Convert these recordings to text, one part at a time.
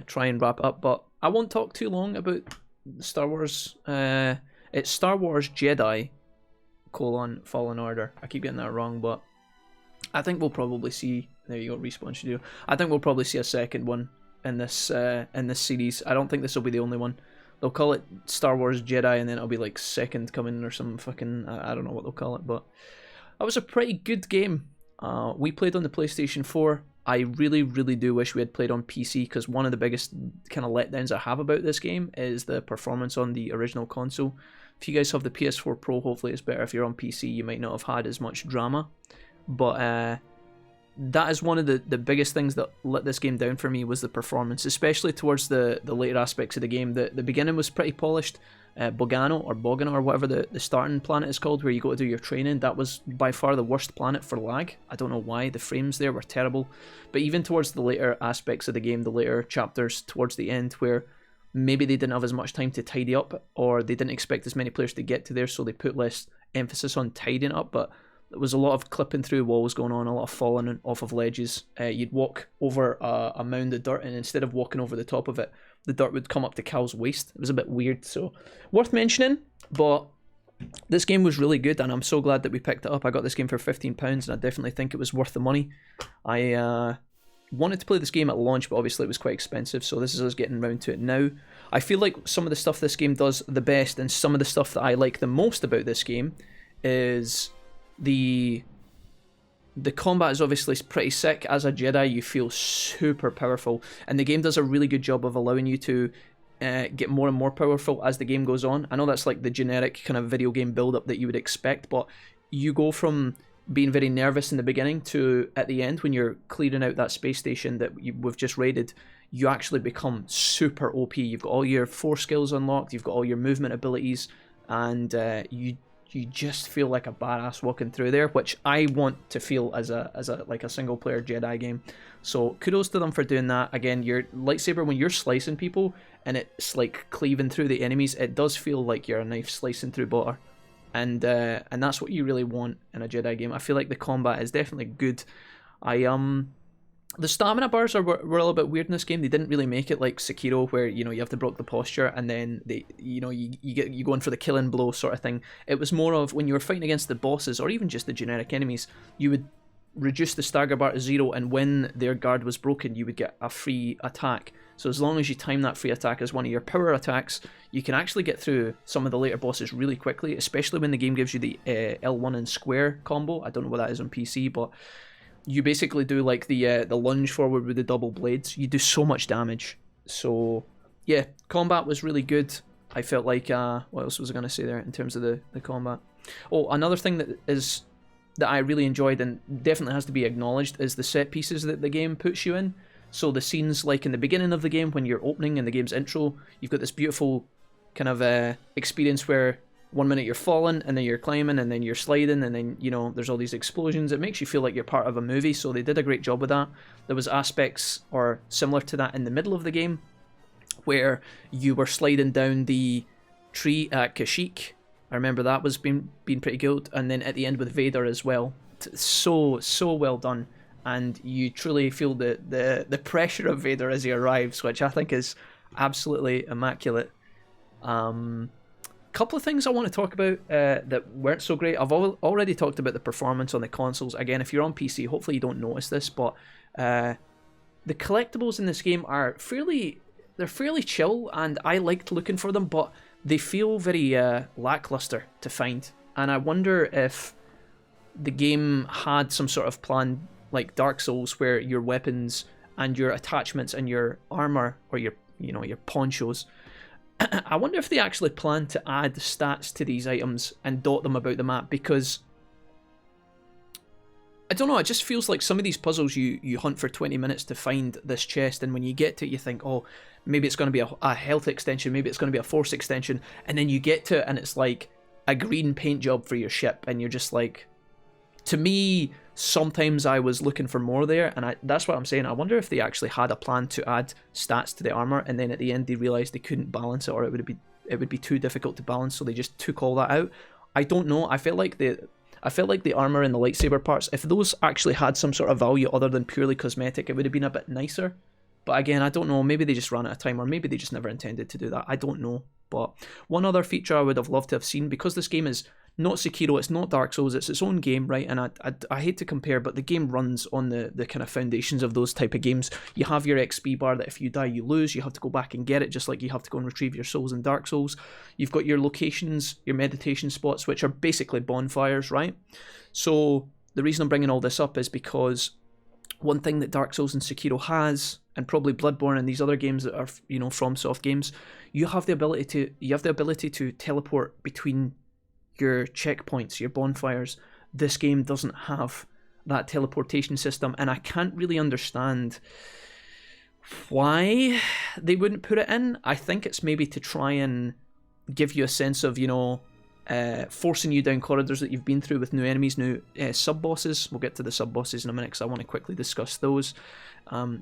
try and wrap up, but I won't talk too long about Star Wars. It's Star Wars Jedi Fallen Order. I keep getting that wrong, but I think we'll probably see. There you go, Respawn Studio. I think we'll probably see a second one in this series. I don't think this will be the only one. They'll call it Star Wars Jedi, and then it'll be like Second Coming or some fucking, I don't know what they'll call it, but that was a pretty good game. We played on the PlayStation 4. I really, really do wish we had played on PC, because one of the biggest kind of letdowns I have about this game is the performance on the original console. If you guys have the PS4 Pro, hopefully it's better. If you're on PC, you might not have had as much drama. But that is one of the biggest things that let this game down for me, was the performance, especially towards the later aspects of the game. The beginning was pretty polished. Bogano or whatever the starting planet is called, where you go to do your training, that was by far the worst planet for lag. I don't know why. The frames there were terrible. But even towards the later aspects of the game, the later chapters towards the end, where maybe they didn't have as much time to tidy up, or they didn't expect as many players to get to there, so they put less emphasis on tidying up. But there was a lot of clipping through walls going on, a lot of falling off of ledges. You'd walk over a mound of dirt, and instead of walking over the top of it, the dirt would come up to Cal's waist. It was a bit weird, so worth mentioning. But this game was really good, and I'm so glad that we picked it up. I got this game for £15, and I definitely think it was worth the money. I wanted to play this game at launch, but obviously it was quite expensive, so this is us getting around to it now. I feel like some of the stuff this game does the best, and some of the stuff that I like the most about this game, is the combat is obviously pretty sick. As a Jedi, you feel super powerful, and the game does a really good job of allowing you to get more and more powerful as the game goes on. I know that's like the generic kind of video game build-up that you would expect, but you go from being very nervous in the beginning to, at the end, when you're clearing out that space station that we've just raided, you actually become super OP. You've got all your force skills unlocked, you've got all your movement abilities, and you just feel like a badass walking through there, which I want to feel as a like a single player Jedi game. So kudos to them for doing that. Again, your lightsaber, when you're slicing people and it's like cleaving through the enemies, it does feel like you're a knife slicing through butter, and that's what you really want in a Jedi game. I feel like the combat is definitely good. The stamina bars were a little bit weird in this game. They didn't really make it like Sekiro, where you have to block the posture and then you go in for the killing blow sort of thing. It was more of, when you were fighting against the bosses or even just the generic enemies, you would reduce the stagger bar to 0, and when their guard was broken, you would get a free attack. So as long as you time that free attack as one of your power attacks, you can actually get through some of the later bosses really quickly, especially when the game gives you the L1 and square combo. I don't know what that is on PC, but you basically do like the lunge forward with the double blades. You do so much damage. So yeah, combat was really good. I felt like, what else was I going to say there in terms of the combat? Oh, another thing that I really enjoyed, and definitely has to be acknowledged, is the set pieces that the game puts you in. So the scenes like in the beginning of the game, when you're opening in the game's intro, you've got this beautiful kind of experience where one minute you're falling, and then you're climbing, and then you're sliding, and then, there's all these explosions. It makes you feel like you're part of a movie, so they did a great job with that. There was aspects, or similar to that, in the middle of the game, where you were sliding down the tree at Kashyyyk. I remember that was being pretty good, and then at the end with Vader as well. So well done, and you truly feel the pressure of Vader as he arrives, which I think is absolutely immaculate. Couple of things I want to talk about that weren't so great. I've already talked about the performance on the consoles. Again, if you're on PC, hopefully you don't notice this, but the collectibles in this game are fairly chill, and I liked looking for them, but they feel very lackluster to find. And I wonder if the game had some sort of plan, like Dark Souls, where your weapons and your attachments and your armor, or your ponchos, I wonder if they actually plan to add stats to these items and dot them about the map, because I don't know, it just feels like some of these puzzles you hunt for 20 minutes to find this chest, and when you get to it you think, oh, maybe it's going to be a health extension, maybe it's going to be a force extension, and then you get to it and it's like a green paint job for your ship, and you're just like, to me, sometimes I was looking for more there, and that's what I'm saying. I wonder if they actually had a plan to add stats to the armor, and then at the end they realized they couldn't balance it, or it would be too difficult to balance, so they just took all that out. I don't know. I felt like the armor and the lightsaber parts, if those actually had some sort of value other than purely cosmetic, it would have been a bit nicer. But again, I don't know, maybe they just ran out of time, or maybe they just never intended to do that. I don't know. But one other feature I would have loved to have seen, because this game is not Sekiro, it's not Dark Souls, it's its own game, right? And I hate to compare, but the game runs on the kind of foundations of those type of games. You have your XP bar that if you die, you lose. You have to go back and get it, just like you have to go and retrieve your souls in Dark Souls. You've got your locations, your meditation spots, which are basically bonfires, right? So the reason I'm bringing all this up is because one thing that Dark Souls and Sekiro has, and probably Bloodborne and these other games that are, you know, FromSoft games, you have the ability to teleport between your checkpoints, your bonfires. This game doesn't have that teleportation system, and I can't really understand why they wouldn't put it in. I think it's maybe to try and give you a sense of, you know, forcing you down corridors that you've been through with new enemies, new sub-bosses. We'll get to the sub-bosses in a minute because I want to quickly discuss those.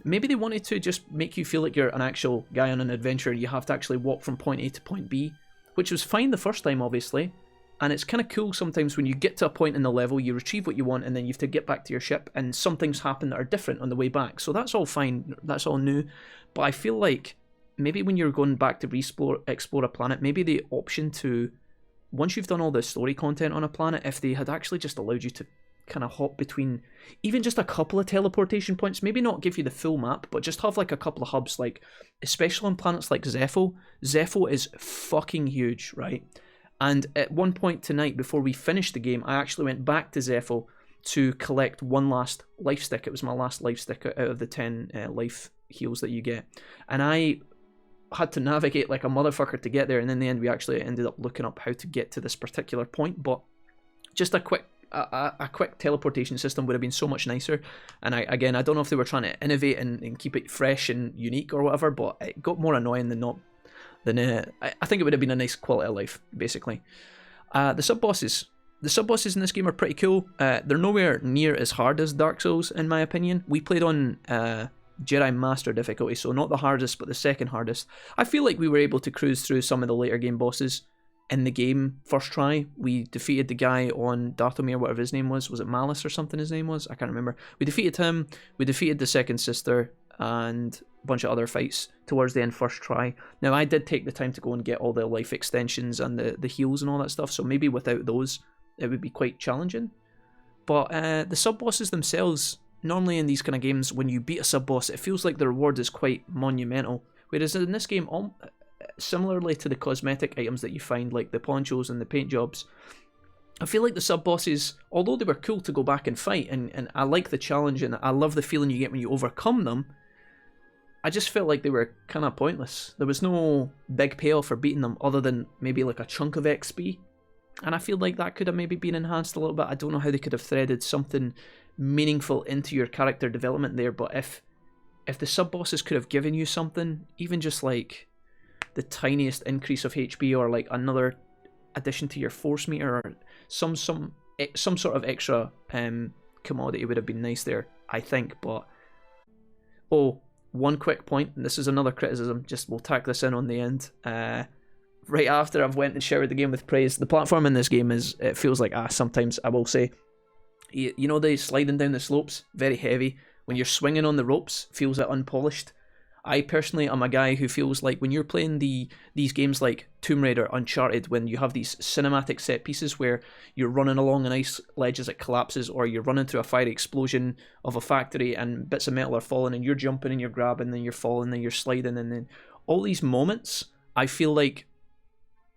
Maybe they wanted to just make you feel like you're an actual guy on an adventure. You have to actually walk from point A to point B, which was fine the first time, obviously. And it's kind of cool sometimes when you get to a point in the level, you retrieve what you want, and then you have to get back to your ship, and some things happen that are different on the way back. So that's all fine, that's all new. But I feel like maybe when you're going back to explore a planet, maybe the option to, once you've done all the story content on a planet, if they had actually just allowed you to kind of hop between even just a couple of teleportation points, maybe not give you the full map, but just have like a couple of hubs, like especially on planets like Zepho. Zepho is fucking huge, right? And at one point tonight, before we finished the game, I actually went back to Zepho to collect one last life stick. It was my last life stick out of the 10 life heals that you get. And I had to navigate like a motherfucker to get there, and in the end we actually ended up looking up how to get to this particular point. But just a quick teleportation system would have been so much nicer. And I don't know if they were trying to innovate and keep it fresh and unique or whatever, but it got more annoying than not. I think it would have been a nice quality of life, basically. The sub-bosses in this game are pretty cool. They're nowhere near as hard as Dark Souls, in my opinion. We played on Jedi Master difficulty, so not the hardest, but the second hardest. I feel like we were able to cruise through some of the later game bosses in the game first try. We defeated the guy on Dathomir, whatever his name was. Was it Malice or something his name was? I can't remember. We defeated him. We defeated the second sister and a bunch of other fights towards the end first try. Now, I did take the time to go and get all the life extensions and the heals and all that stuff, so maybe without those it would be quite challenging. But the sub-bosses themselves, normally in these kind of games, when you beat a sub-boss, it feels like the reward is quite monumental. Whereas in this game, similarly to the cosmetic items that you find, like the ponchos and the paint jobs, I feel like the sub-bosses, although they were cool to go back and fight, and I like the challenge, and I love the feeling you get when you overcome them, I just felt like they were kind of pointless. There was no big payoff for beating them, other than maybe like a chunk of XP. And I feel like that could have maybe been enhanced a little bit. I don't know how they could have threaded something meaningful into your character development there, but if the sub-bosses could have given you something, even just like the tiniest increase of HP, or like another addition to your force meter, or some sort of extra commodity would have been nice there, I think. But one quick point, and this is another criticism, just we'll tack this in on the end. Right after I've went and showered the game with praise, the platform in this game it feels like sometimes, I will say. You know, the sliding down the slopes, very heavy. When you're swinging on the ropes, feels unpolished. I personally am a guy who feels like when you're playing these games like Tomb Raider, Uncharted, when you have these cinematic set pieces where you're running along an ice ledge as it collapses, or you're running through a fiery explosion of a factory and bits of metal are falling, and you're jumping and you're grabbing, then you're falling, then you're sliding, and then all these moments, I feel like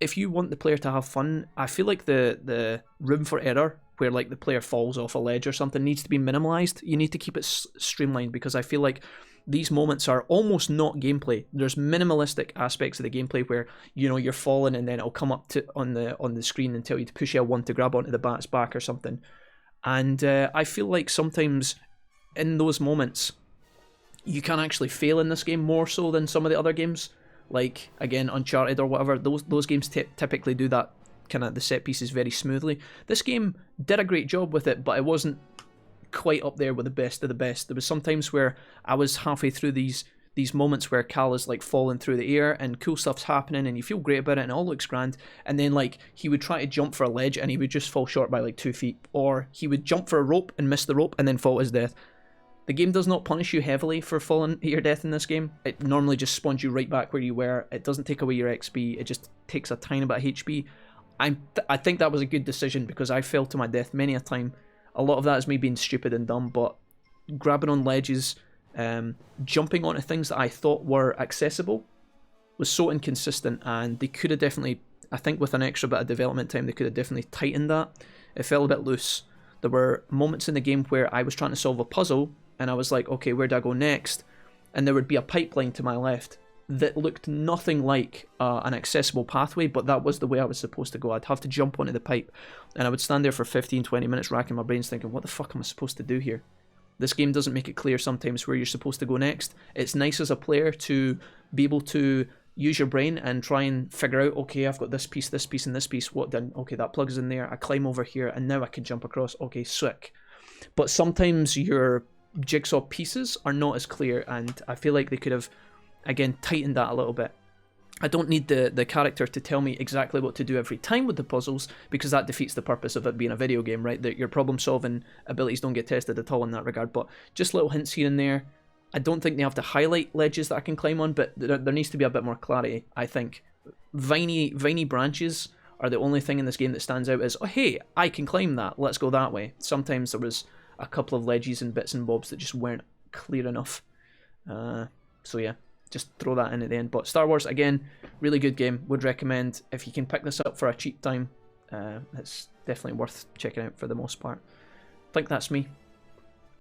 if you want the player to have fun, I feel like the room for error, where like the player falls off a ledge or something, needs to be minimalized. You need to keep it streamlined, because I feel like these moments are almost not gameplay. There's minimalistic aspects of the gameplay where, you know, you're falling and then it'll come up on the screen and tell you to push L1 to grab onto the bat's back or something. And I feel like sometimes in those moments you can actually fail in this game more so than some of the other games, like again Uncharted or whatever. Those games typically do that kind of the set pieces very smoothly. This game did a great job with it, but it wasn't quite up there with the best of the best. There was some times where I was halfway through these moments where Cal is like falling through the air and cool stuff's happening and you feel great about it and it all looks grand, and then like he would try to jump for a ledge and he would just fall short by like 2 feet, or he would jump for a rope and miss the rope and then fall to his death. The game does not punish you heavily for falling to your death in this game. It normally just spawns you right back where you were. It doesn't take away your XP. It just takes a tiny bit of HP. I think that was a good decision because I fell to my death many a time. A lot of that is me being stupid and dumb, but grabbing on ledges, jumping onto things that I thought were accessible was so inconsistent, and they could have definitely, I think with an extra bit of development time, they could have definitely tightened that. It felt a bit loose. There were moments in the game where I was trying to solve a puzzle, and I was like, okay, where do I go next? And there would be a pipeline to my left that looked nothing like an accessible pathway, but that was the way I was supposed to go. I'd have to jump onto the pipe, and I would stand there for 15-20 minutes racking my brains thinking, what the fuck am I supposed to do here? This game doesn't make it clear sometimes where you're supposed to go next. It's nice as a player to be able to use your brain and try and figure out, okay, I've got this piece, and this piece. What then? Okay, that plugs in there. I climb over here, and now I can jump across. Okay, sick. But sometimes your jigsaw pieces are not as clear, and I feel like they could have, again, tightened that a little bit. I don't need the character to tell me exactly what to do every time with the puzzles, because that defeats the purpose of it being a video game, right? That your problem-solving abilities don't get tested at all in that regard, but just little hints here and there. I don't think they have to highlight ledges that I can climb on, but there needs to be a bit more clarity, I think. Viney branches are the only thing in this game that stands out as, oh hey, I can climb that, let's go that way. Sometimes there was a couple of ledges and bits and bobs that just weren't clear enough. So yeah, just throw that in at the end. But Star Wars, again, really good game. Would recommend if you can pick this up for a cheap time. It's definitely worth checking out for the most part. I think that's me.